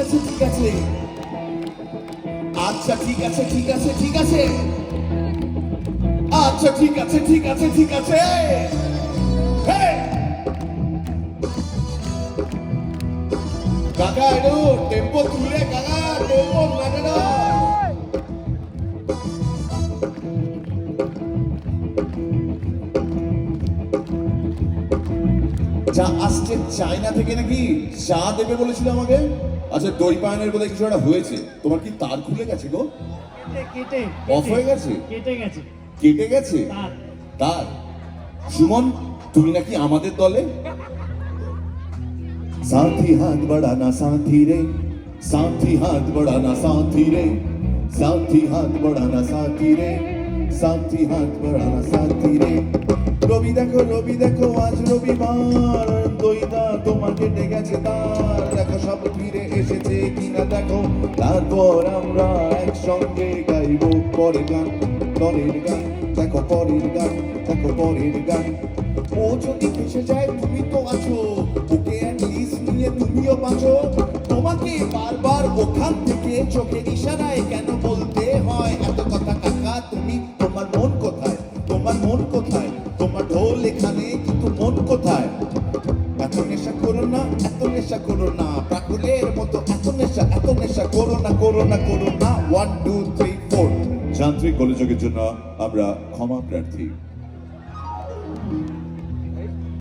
আছে ঠিক আছে আচ্ছা ঠিক আছে ঠিক আছে ঠিক আছে আচ্ছা ঠিক আছে ঠিক আছে ঠিক আছে কাকা একটু টেম্পো তুলে কাকা টেম্পো লাগানো চা আসছে চায়না থেকে নাকি চা দেবে বলেছিল আমাকে আচ্ছা দই পানের বলে কিছু একটা হয়েছে তোমার কি তার খুলে গেছে গো কেটে অফ হয়ে গেছে কেটে গেছে কেটে গেছে তার সুমন তুমি নাকি আমাদের দলে साथी हाथ बढ़ाना साथी रे साथी हाथ बढ़ाना साथी रे साथी हाथ बढ़ाना साथी रे साथी हाथ बढ़ाना साथी रे রবি দেখো আজ রবিবার দইদা তোমার কেটে গেছে তার দেখো সব ফিরে এসেছে কিনা দেখো তারপর আমরা একসঙ্গে গাইবো পরের গান দলের গান দেখো পরের গান দেখো পরের গান ও যদি ফেসে যায় তুমি তো আছো ওকে নিয়ে তুমিও বাঁচো তোমাকে বারবার ওখান থেকে চোখের ইশারায় কেন বলতে হয় এত কথা কাকা তুমি তোমার মন কোথায় তোমার মন কোথায় তোমার ঢোল এখানে কিন্তু মন কোথায় এত নেশা করো না এত নেশা করো না প্রাকুলের মতো এত নেশা করো না 1 2 3 4 যান্ত্রিক গোলযোগের জন্য আমরা ক্ষমা প্রার্থী